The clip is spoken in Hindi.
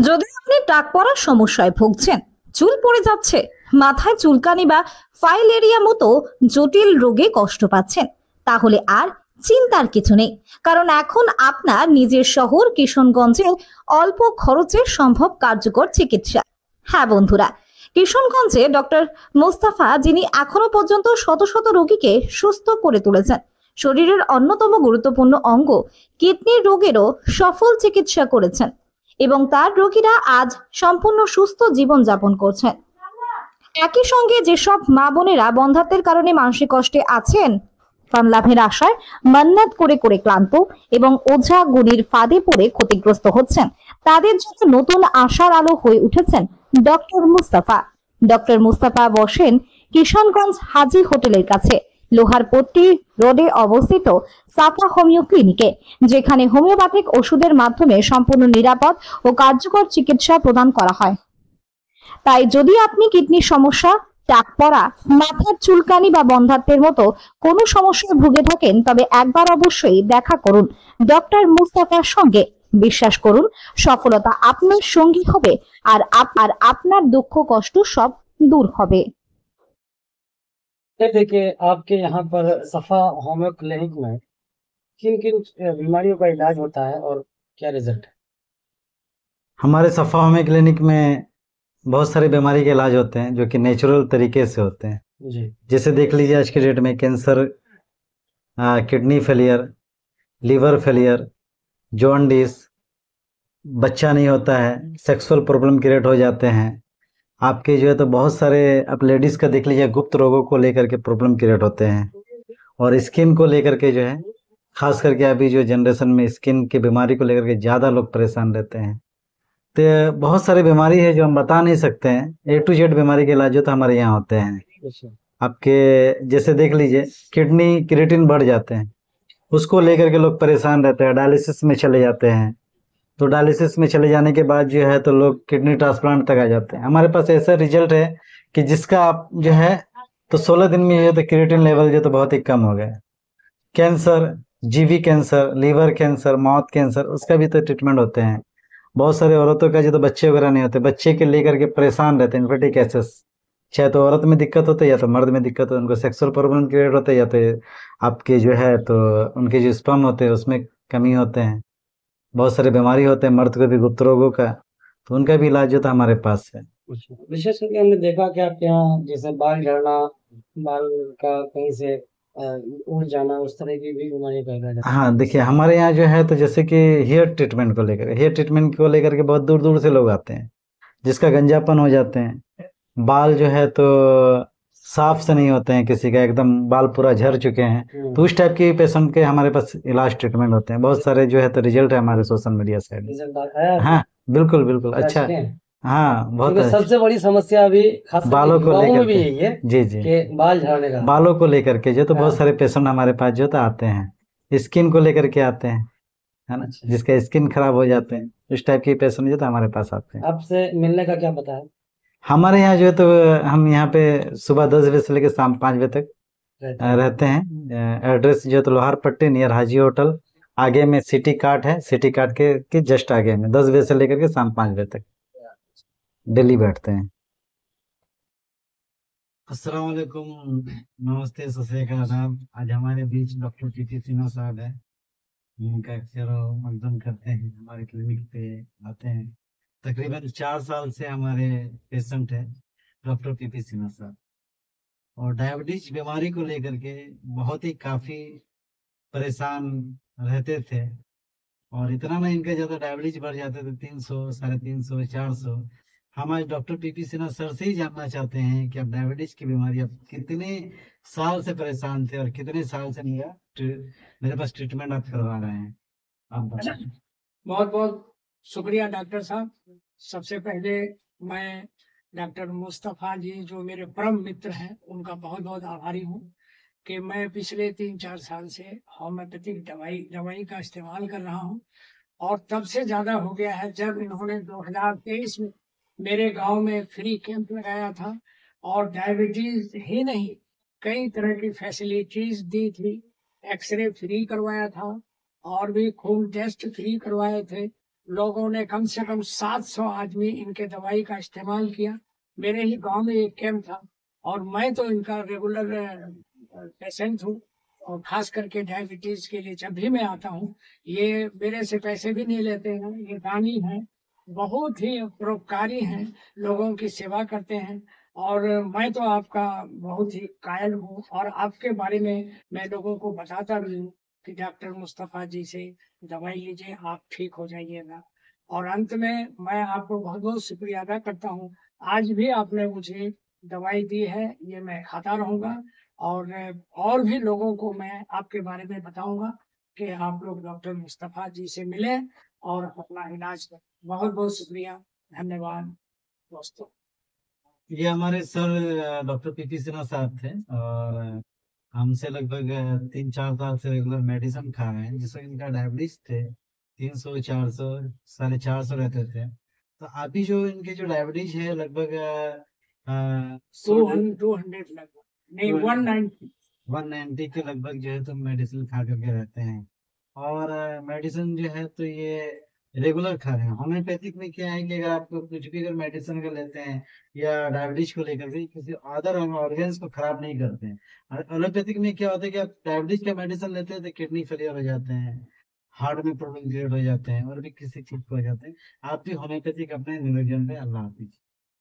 যদি আপনি টাক পড়ার সমস্যায় ভুগছেন, চুল পড়ে যাচ্ছে, মাথায় চুলকানি বা ফাইলেরিয়া মতো জটিল রোগে কষ্ট পাচ্ছেন, তাহলে আর চিন্তার কিছু নেই। কারণ এখন আপনার নিজের শহর কিশোরগঞ্জে অল্প খরচে সম্ভব কার্যকর চিকিৎসা। হ্যাঁ বন্ধুরা, কিশোরগঞ্জে ডক্টর মোস্তাফা, যিনি এখনো পর্যন্ত শত শত রোগীকে সুস্থ করে তুলেছেন, শরীরের অন্যতম গুরুত্বপূর্ণ অঙ্গ কিডনি রোগেরও সফল চিকিৎসা করেছেন এবং তার রোগীরা আজ সম্পূর্ণ সুস্থ জীবন যাপন করছেন। একই সঙ্গে যেসব মা বোনেরা বন্ধ্যাত্বের কারণে মানসিক কষ্টে আছেন, ফল লাভের আশায় মান্নাত করে করে ক্লান্ত এবং ওঝা গুনির ফাঁদে পড়ে ক্ষতিগ্রস্ত হচ্ছেন, তাদের জন্য নতুন আশার আলো হয়ে উঠেছেন ডক্টর মুস্তাফা। ডক্টর মুস্তাফা বসেন কিশনগঞ্জ হাজি হোটেলের কাছে লোহারপট্টি রোডে অবস্থিত সাফা হোমিও ক্লিনিকে, যেখানে হোমিওপ্যাথিক ওষুধের মাধ্যমে সম্পূর্ণ নিরাপদ ও কার্যকর চিকিৎসা প্রদান করা হয়। তাই যদি আপনি কিডনির সমস্যা, টাক পড়া, মাথার চুলকানি বা বন্ধ্যাত্বের মতো কোনো সমস্যায় ভুগে থাকেন, তবে একবার অবশ্যই দেখা করুন ডক্টর মুস্তাফার সঙ্গে। বিশ্বাস করুন, সফলতা আপনার সঙ্গী হবে আর আপনার দুঃখ কষ্ট সব দূর হবে। देखिए आपके यहाँ पर सफा होम्यो क्लिनिक में किन किन बीमारियों का इलाज होता है और क्या रिजल्ट है? हमारे सफा होम्यो क्लिनिक में बहुत सारी बीमारी के इलाज होते हैं जो कि नेचुरल तरीके से होते हैं। जी जैसे देख लीजिए आज के डेट में cancer, kidney failure, liver failure, jaundice, बच्चा नहीं होता है, सेक्सुअल प्रॉब्लम क्रिएट हो जाते हैं आपके, जो है तो बहुत सारे अब लेडीज का देख लीजिए गुप्त रोगों को लेकर के प्रॉब्लम क्रिएट होते हैं, और स्किन को लेकर के जो है खास करके अभी जो जनरेशन में स्किन की बीमारी को लेकर के ज़्यादा लोग परेशान रहते हैं। तो बहुत सारी बीमारी है जो हम बता नहीं सकते हैं, A to Z बीमारी के इलाज जो तो हमारे यहाँ होते हैं। अच्छा आपके जैसे देख लीजिए किडनी क्रिएटिन बढ़ जाते हैं, उसको लेकर के लोग परेशान रहते हैं, डायलिसिस में चले जाते हैं। तो डायलिसिस में चले जाने के बाद जो है तो लोग किडनी ट्रांसप्लांट तक आ जाते हैं। हमारे पास ऐसा रिजल्ट है कि जिसका आप जो है तो 16 दिन में जो है तो क्रिएटिन लेवल जो तो बहुत ही कम हो गया। Cancer, GB cancer, liver cancer, mouth cancer, उसका भी तो ट्रीटमेंट होते हैं। बहुत सारे औरतों का जो तो बच्चे वगैरह नहीं होते, बच्चे के लेकर के परेशान रहते हैं, इन्फर्टिलिटी केसेस, चाहे तो औरत में दिक्कत होती है या तो मर्द में दिक्कत होती है, उनको सेक्सुअल प्रॉब्लम क्रिएट होता है या तो आपके जो है तो उनके जो स्पर्म होते हैं उसमें कमी होते हैं। बहुत सारे बीमारी होते हैं मर्द को भी, गुप्त रोगों का, तो उनका भी इलाज जो था हमारे पास है। विशेष करके हमने देखा कि आपके यहाँ जैसे बाल झड़ना, बाल का कहीं से उड़ जाना, उस तरह की भी बीमारी का इलाज है। हाँ देखिए हमारे यहाँ जो है तो जैसे कि हेयर ट्रीटमेंट को लेकर के बहुत दूर दूर से लोग आते हैं, जिसका गंजापन हो जाते हैं, बाल जो है तो साफ से नहीं होते हैं, किसी का एकदम बाल पूरा झड़ चुके हैं, तो उस टाइप के पेशेंट के हमारे पास इलाज ट्रीटमेंट होते हैं। बहुत सारे जो है तो रिजल्ट है हमारे सोशल मीडिया साइड में। रिजल्ट आया है? हाँ बिल्कुल बिल्कुल इलाज अच्छा। किए हैं? हाँ बहुत क्योंकि अच्छा। सबसे बड़ी समस्या अभी खास करके बालों को युवाओं में लेकर भी के यही है जी जी कि बाल झड़ने का। बालों को लेकर के जो तो बहुत हाँ। सारे पेशेंट हमारे पास जो तो आते हैं, स्किन को लेकर के आते हैं, है ना, अच्छा। जिसका स्किन खराब हो जाते हैं, इस टाइप के पेशेंट जो तो हमारे पास आते हैं। आपसे मिलने का क्या पता है? हमारे यहाँ जो है तो हम यहाँ पे सुबह 10 बजे से लेकर शाम 5 बजे तक रहते हैं। एड्रेस जो है तो लोहारपट्टी नियर हाजी होटल, आगे में सिटी कार्ट है, सिटी कार्ट के जस्ट आगे में 10 बजे से लेकर के शाम 5 बजे तक डेली बैठते हैं। अस्सलाम वालेकुम, नमस्ते, सत श्री अकाल, आदाब। आज हमारे बीच डॉक्टर टीटी सिन्हा साहब है, उनका अक्सर मकदम करते हैं, हमारे क्लिनिक पे आते हैं। तकरीबन 4 साल से हमारे पेशेंट है डॉक्टर टीटी सिन्हा साहब, और डायबिटीज बीमारी को लेकर के बहुत ही काफ़ी परेशान रहते थे, और इतना ना इनका ज़्यादा डायबिटीज बढ़ जाते थे 300, 350, 400। हम आज डॉक्टर पीपी सिन्हा सर से ही जानना चाहते हैं कि अब डायबिटीज की बीमारी अब कितने साल से परेशान थे और कितने साल से मेरे पास ट्रीटमेंट आप करवा रहे हैं, आप बताएं। बहुत बहुत शुक्रिया डॉक्टर साहब। सबसे पहले मैं डॉक्टर मुस्तफ़ा जी जो मेरे परम मित्र हैं उनका बहुत बहुत आभारी हूँ कि मैं पिछले 3-4 साल से होम्योपैथिक दवाई का इस्तेमाल कर रहा हूँ, और तब से ज़्यादा हो गया है जब इन्होंने 2023 में मेरे गांव में फ्री कैंप लगाया था, और डायबिटीज ही नहीं कई तरह की फैसिलिटीज दी थी। एक्सरे फ्री करवाया था और भी खून टेस्ट फ्री करवाए थे, लोगों ने कम से कम 700 आदमी इनके दवाई का इस्तेमाल किया। मेरे ही गांव में एक कैंप था और मैं तो इनका रेगुलर पेशेंट हूँ। और खास करके डायबिटीज के लिए जब भी मैं आता हूँ, ये मेरे से पैसे भी नहीं लेते हैं, ये दानी हैं, बहुत ही परोपकारी हैं, लोगों की सेवा करते हैं। और मैं तो आपका बहुत ही कायल हूँ और आपके बारे में मैं लोगों को बताता भी हूँ कि डॉक्टर मुस्तफा जी से दवाई लीजिए, आप ठीक हो जाइएगा। और अंत में मैं आपको बहुत बहुत शुक्रिया अदा करता हूँ। आज भी आपने मुझे दवाई दी है, ये मैं खाता रहूंगा और भी लोगों को मैं आपके बारे में बताऊंगा कि आप लोग डॉक्टर मुस्तफा जी से मिले और अपना इलाज करें। बहुत बहुत शुक्रिया, धन्यवाद दोस्तों। ये हमारे सर डॉक्टर पीपी सिन्हा साहब थे और हमसे लगभग 3-4 साल से रेगुलर मेडिसिन खा रहे हैं, जिसमें इनका डायबिटीज थे 300, 400, 450 रहते थे। तो अभी जो इनके जो डायबिटीज है लगभग 200 लगभग नहीं, 190। 190 के लगभग जो है तो मेडिसिन खा करके रहते हैं। और मेडिसिन जो है तो ये रेगुलर खा रहे हैं। होम्योपैथिक में क्या है कि अगर आप कुछ भी अगर मेडिसिन अगर लेते हैं या डायबिटीज को लेकर के किसी अदर ऑर्गन्स को खराब नहीं करते हैं। और एलोपैथिक में क्या होता है कि आप डायबिटीज का मेडिसिन लेते हैं तो किडनी फेलियर हो जाते हैं, हार्ट में प्रॉब्लम क्रिएट हो जाते हैं और भी किसी चीज को हो जाते हैं। आप भी होम्योपैथिक अपने निरोजन में। अल्लाह हाफिज।